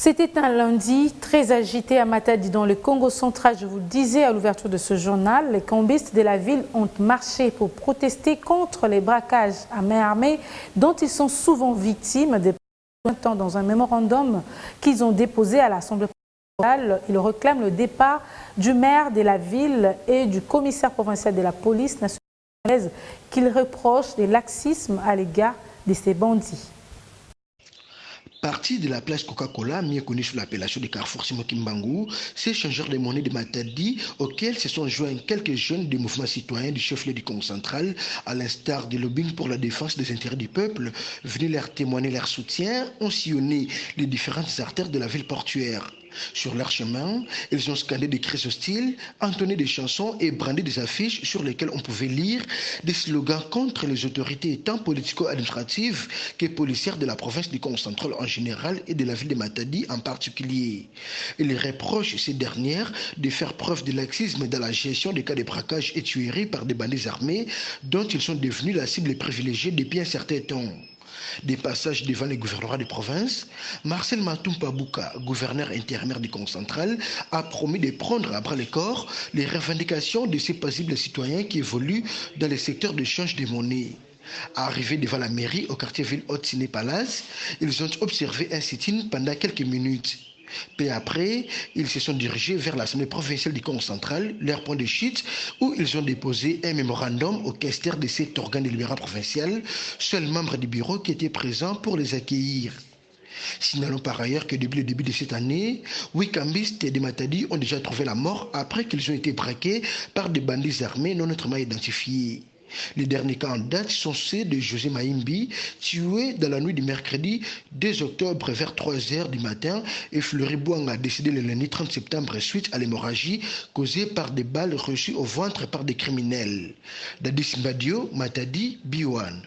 C'était un lundi très agité à Matadi dans le Congo central. Je vous le disais à l'ouverture de ce journal, les cambistes de la ville ont marché pour protester contre les braquages à main armée dont ils sont souvent victimes des temps. Dans un mémorandum qu'ils ont déposé à l'Assemblée provinciale, ils réclament le départ du maire de la ville et du commissaire provincial de la police nationale qu'ils reprochent de laxisme à l'égard de ces bandits. Parti de la place Coca-Cola, mieux connue sous l'appellation de Carrefour Simoki-Mbangu, ces changeurs de monnaie de Matadi, auxquels se sont joints quelques jeunes du mouvement citoyen du chef-lieu du Congo central, à l'instar du lobbying pour la défense des intérêts du peuple, venus leur témoigner leur soutien, ont sillonné les différentes artères de la ville portuaire. Sur leur chemin, ils ont scandé des cris hostiles, entonné des chansons et brandé des affiches sur lesquelles on pouvait lire des slogans contre les autorités tant politico-administratives que policières de la province du Congo central en général et de la ville de Matadi en particulier. Ils reprochent ces dernières de faire preuve de laxisme dans la gestion des cas de braquage et tueries par des bandits armés dont ils sont devenus la cible privilégiée depuis un certain temps. Des passages devant les gouvernements de province, Marcel Matumpa Bouka, gouverneur intérimaire du Congo central, a promis de prendre à bras le corps les revendications de ces paisibles citoyens qui évoluent dans le secteur de change de monnaie. Arrivés devant la mairie au quartier ville Haute-Ciné Palace, ils ont observé un sit-in pendant quelques minutes. Peu après, ils se sont dirigés vers l'Assemblée provinciale du Congo central, leur point de chute, où ils ont déposé un mémorandum au questeur de cet organe délibérant provincial, seul membre du bureau qui était présent pour les accueillir. Signalons par ailleurs que depuis le début de cette année, 8 cambistes de Matadi ont déjà trouvé la mort après qu'ils ont été braqués par des bandits armés non autrement identifiés. Les derniers cas en date sont ceux de José Maïmbi, tué dans la nuit du mercredi 2 octobre vers 3 h du matin, et Fleury Bouanga, décédé le lundi 30 septembre suite à l'hémorragie causée par des balles reçues au ventre par des criminels. Dadis Mbadio, Matadi, Biouane.